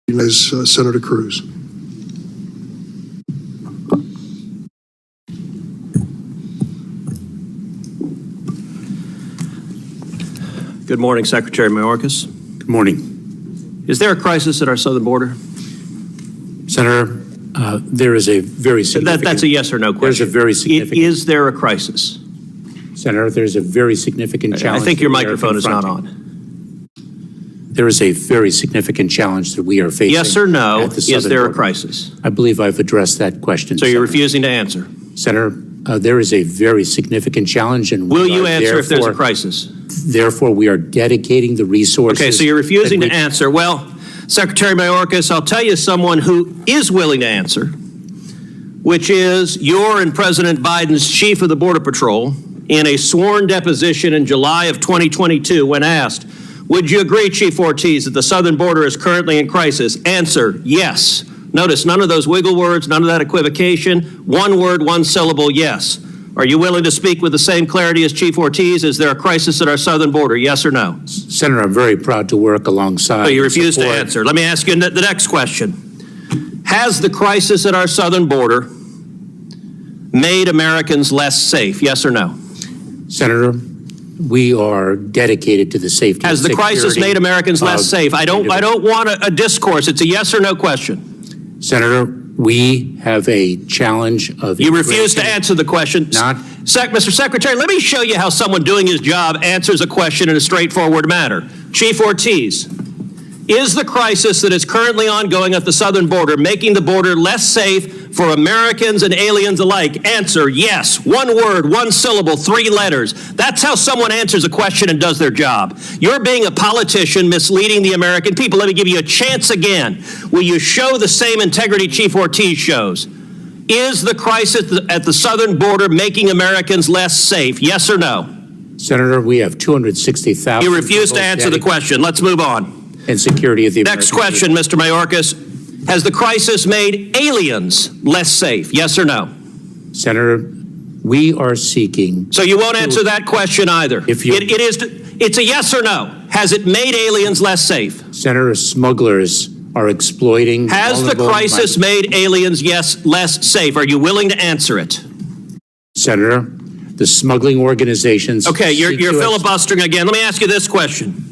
Is Senator Cruz. Good morning, Secretary Majorcas. Good morning. Is there a crisis at our southern border? Senator, there is a very significant... That's a yes or no question. There's a very significant... Is there a crisis? Senator, there's a very significant challenge... I think your microphone is not on. There is a very significant challenge that we are facing. Yes or no, is there border. a crisis? I believe I've addressed that question. So you're refusing to answer? Senator, there is a very significant challenge, and will you answer if there's a crisis? Therefore, we are dedicating the resources... Okay, so you're refusing to answer. Well, Secretary Majorcas, I'll tell you someone who is willing to answer, which is your and President Biden's chief of the Border Patrol in a sworn deposition in July of 2022 when asked, would you agree, Chief Ortiz, that the southern border is currently in crisis? Answer, yes. Notice none of those wiggle words, none of that equivocation. One word, one syllable, yes. Are you willing to speak with the same clarity as Chief Ortiz? Is there a crisis at our southern border, yes or no? Senator, I'm very proud to work alongside... So you refuse to answer. Let me ask you the next question. Has the crisis at our southern border made Americans less safe, yes or no? Senator, we are dedicated to the safety. Has the crisis made Americans less safe? I don't want a discourse. It's a yes or no question. Senator, we have a challenge of... You refuse to answer the question. Mr. Secretary, let me show you how someone doing his job answers a question in a straightforward manner. Chief Ortiz, is the crisis that is currently ongoing at the southern border making the border less safe for Americans and aliens alike? Answer, yes. One word, one syllable, three letters. That's how someone answers a question and does their job. You're being a politician misleading the American people. Let me give you a chance again. Will you show the same integrity Chief Ortiz shows? Is the crisis at the southern border making Americans less safe? Yes or no? Senator, we have 260,000... You refuse to answer the question. Let's move on. And security of the Next question, Mr. Majorcas. Has the crisis made aliens less safe? Yes or no? Senator, we are seeking... So you won't answer that question either. It's a yes or no. Has it made aliens less safe? Senator, smugglers are exploiting... Has the crisis made aliens less safe? Are you willing to answer it? Senator, the smuggling organizations... Okay, you're filibustering again. Let me ask you this question.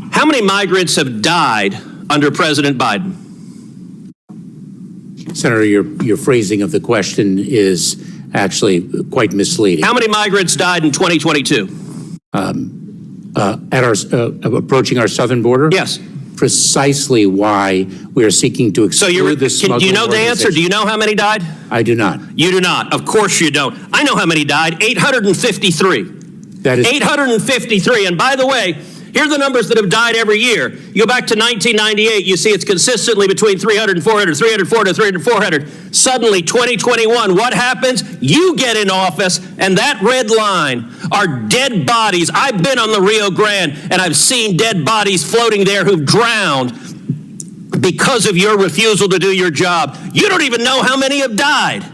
How many migrants have died under President Biden? Senator, your phrasing of the question is actually quite misleading. How many migrants died in 2022? Approaching our southern border? Yes. Precisely why we are seeking to exclude the smuggling. Do you know the answer? Do you know how many died? I do not. You do not. Of course you don't. I know how many died. 853. That is 853. And by the way, here are the numbers that have died every year. You go back to 1998, you see it's consistently between 300 and 400, 300, 400, 300, 400. Suddenly, 2021, what happens? You get in office, and that red line are dead bodies. I've been on the Rio Grande, and I've seen dead bodies floating there who've drowned because of your refusal to do your job. You don't even know how many have died.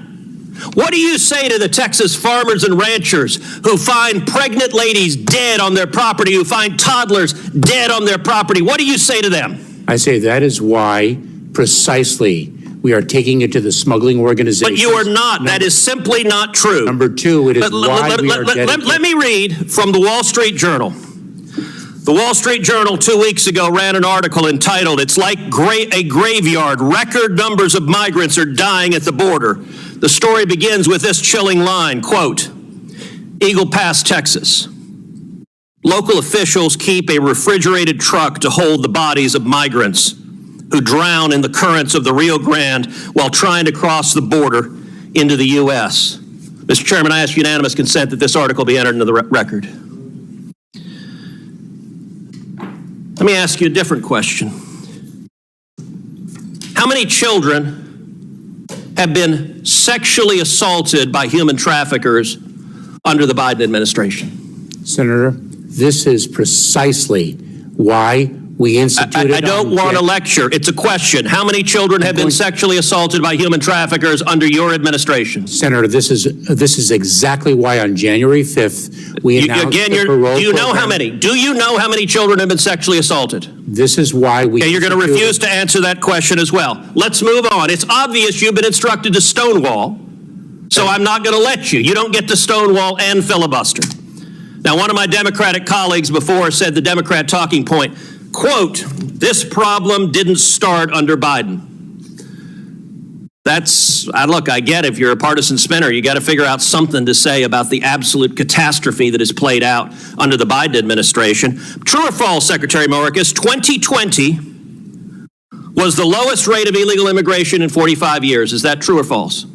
What do you say to the Texas farmers and ranchers who find pregnant ladies dead on their property, who find toddlers dead on their property? What do you say to them? I say that is why precisely we are taking it to the smuggling organizations. But you are not. That is simply not true. Number two, it is why we are dedicated. Let me read from the Wall Street Journal. The Wall Street Journal 2 weeks ago ran an article entitled, "It's like a graveyard. Record numbers of migrants are dying at the border." The story begins with this chilling line, quote, Eagle Pass, Texas. Local officials keep a refrigerated truck to hold the bodies of migrants who drown in the currents of the Rio Grande while trying to cross the border into the U.S. Mr. Chairman, I ask unanimous consent that this article be entered into the record. Let me ask you a different question. How many children have been sexually assaulted by human traffickers under the Biden administration? Senator, this is precisely why We instituted. I don't want to lecture. It's a question. How many children have been sexually assaulted by human traffickers under your administration? Senator, this is exactly why on January 5th we announced the parole do you know program. how many? Do you know how many children have been sexually assaulted? This is why we. Okay, you're going to refuse to answer that question as well. Let's move on. It's obvious you've been instructed to stonewall, so I'm not going to let you. You don't get to stonewall and filibuster. Now, one of my Democratic colleagues before said the Democrat talking point, quote, "This problem didn't start under Biden." Look, I get if you're a partisan spinner, you got to figure out something to say about the absolute catastrophe that has played out under the Biden administration. True or false, Secretary Majorcas, 2020 was the lowest rate of illegal immigration in 45 years. Is that true or false?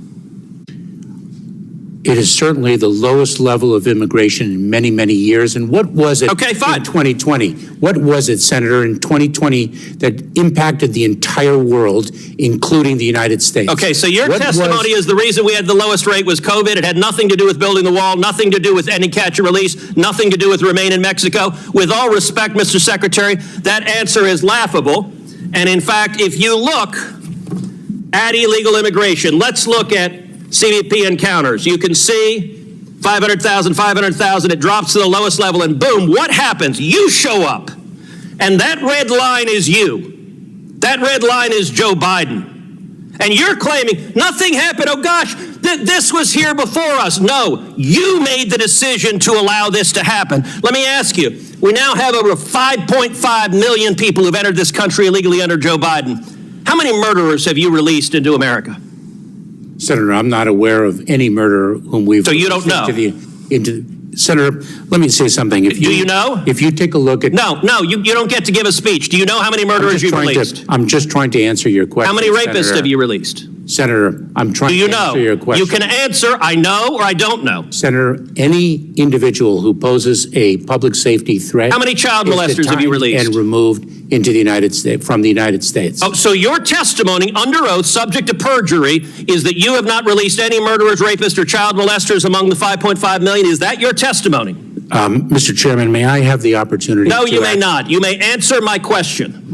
It is certainly the lowest level of immigration in many, many years. And what was it Okay, fine. in 2020? What was it, Senator, in 2020 that impacted the entire world, including the United States? Okay, so your testimony is the reason we had the lowest rate was COVID. It had nothing to do with building the wall, nothing to do with ending catch and release, nothing to do with Remain in Mexico. With all respect, Mr. Secretary, that answer is laughable. And in fact, if you look at illegal immigration, let's look at CBP encounters. You can see 500,000, 500,000, it drops to the lowest level, and boom, what happens? You show up, and that red line is you. That red line is Joe Biden. And you're claiming nothing happened. Oh gosh, this was here before us. No, you made the decision to allow this to happen. Let me ask you, we now have over 5.5 million people who've entered this country illegally under Joe Biden. How many murderers have you released into America? Senator, I'm not aware of any murderer whom we've. So you don't know? Senator, let me say something. Do you know? If you take a look at. No, you don't get to give a speech. Do you know how many murderers you've released? I'm just trying to answer your question. How many rapists Senator. have you released? Senator, I'm trying to answer your question. You can answer, I know or I don't know. Senator, any individual who poses a public safety threat. How many child molesters have you released? And removed into the United States, from the United States. Oh, so your testimony under oath, subject to perjury, is that you have not released any murderers, rapists, or child molesters among the 5.5 million. Is that your testimony? Mr. Chairman, may I have the opportunity? No, you may not. You may answer my question.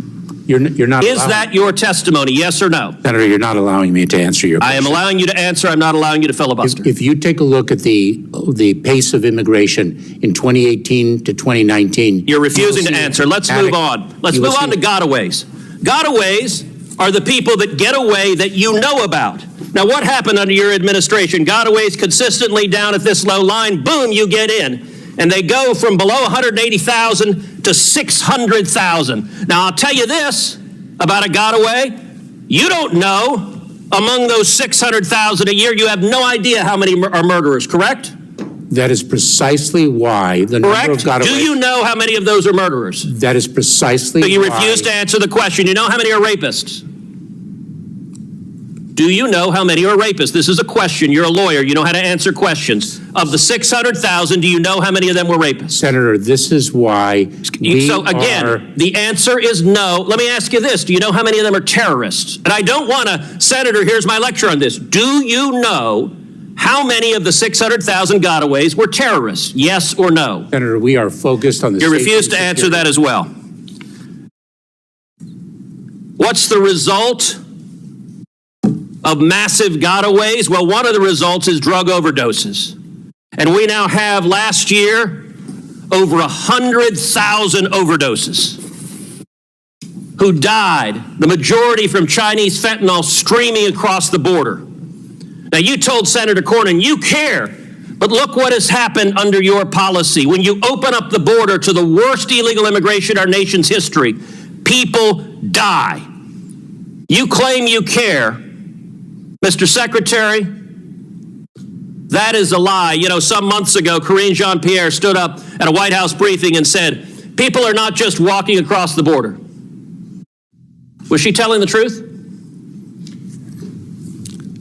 You're not. Is that your testimony, yes or no? Senator, you're not allowing me to answer your question. I am allowing you to answer. I'm not allowing you to filibuster. If you take a look at the pace of immigration in 2018 to 2019. You're refusing to answer. Let's move on. Let's move on to gotaways. Gotaways are the people that get away that you know about. Now, what happened under your administration? Gotaways consistently down at this low line. Boom, you get in. And they go from below 180,000 to 600,000. Now, I'll tell you this about a gotaway. You don't know among those 600,000 a year, you have no idea how many are murderers, correct? That is precisely why the number of gotaways. Do you know how many of those are murderers? That is precisely why. So you refuse to answer the question. You know how many are rapists? Do you know how many are rapists? This is a question. You're a lawyer. You know how to answer questions. Of the 600,000, do you know how many of them were rapists? Senator, this is why the answer is no. Let me ask you this. Do you know how many of them are terrorists? And I don't want to, Senator, here's my lecture on this. Do you know how many of the 600,000 gotaways were terrorists? Yes or no? Senator, we are focused on the. You refuse to answer that as well. What's the result of massive gotaways? Well, one of the results is drug overdoses. And we now have last year over 100,000 overdoses who died, the majority from Chinese fentanyl streaming across the border. Now, you told Senator Cornyn you care, but look what has happened under your policy. When you open up the border to the worst illegal immigration in our nation's history, people die. You claim you care. Mr. Secretary, that is a lie. You know, some months ago, Karine Jean-Pierre stood up at a White House briefing and said, people are not just walking across the border. Was she telling the truth?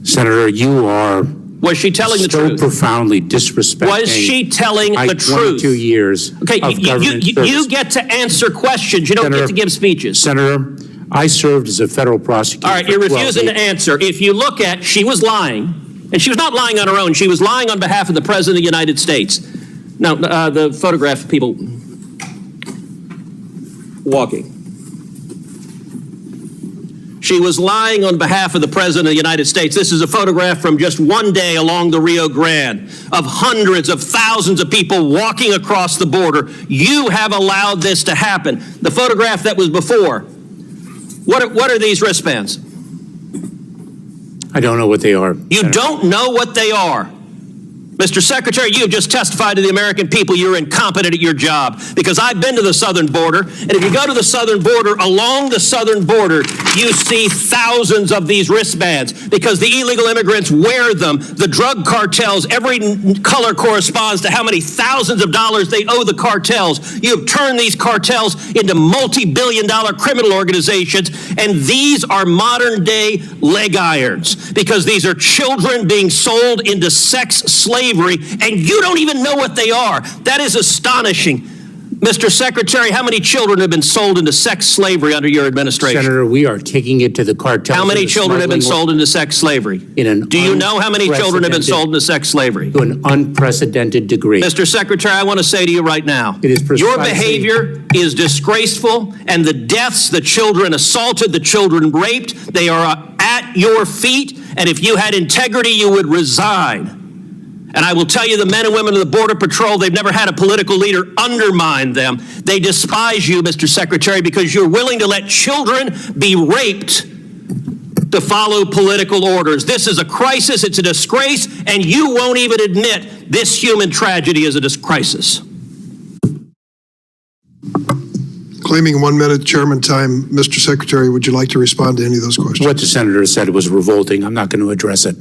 Senator, you are. Was she telling the truth? So profoundly disrespecting. Was she telling the truth? 22 years. Okay, of government service. You get to answer questions. You don't get to give speeches. Senator, I served as a federal prosecutor. All right, you're refusing to answer. If you look at, she was lying, and she was not lying on her own. She was lying on behalf of the President of the United States. Now, the photograph of people walking. She was lying on behalf of the President of the United States. This is a photograph from just one day along the Rio Grande of hundreds of thousands of people walking across the border. You have allowed this to happen. The photograph that was before, what are these wristbands? I don't know what they are. You don't know what they are. Mr. Secretary, you have just testified to the American people you're incompetent at your job, because I've been to the southern border, and if you go to the southern border, along the southern border, you see thousands of these wristbands because the illegal immigrants wear them. The drug cartels, every color corresponds to how many thousands of dollars they owe the cartels. You have turned these cartels into multi-billion-dollar criminal organizations, and these are modern-day leg irons because these are children being sold into sex slavery, and you don't even know what they are. That is astonishing. Mr. Secretary, how many children have been sold into sex slavery under your administration? Senator, we are taking it to the cartels. How many children have been sold into sex slavery? Do you know how many children have been sold into sex slavery? To an unprecedented degree. Mr. Secretary, I want to say to you right now, it is your behavior is disgraceful, and the deaths, the children assaulted, the children raped, they are at your feet, and if you had integrity, you would resign. And I will tell you, the men and women of the Border Patrol, they've never had a political leader undermine them. They despise you, Mr. Secretary, because you're willing to let children be raped to follow political orders. This is a crisis, it's a disgrace, and you won't even admit this human tragedy is a crisis. Claiming 1 minute chairman time, Mr. Secretary, would you like to respond to any of those questions? What the senator said was revolting. I'm not going to address it.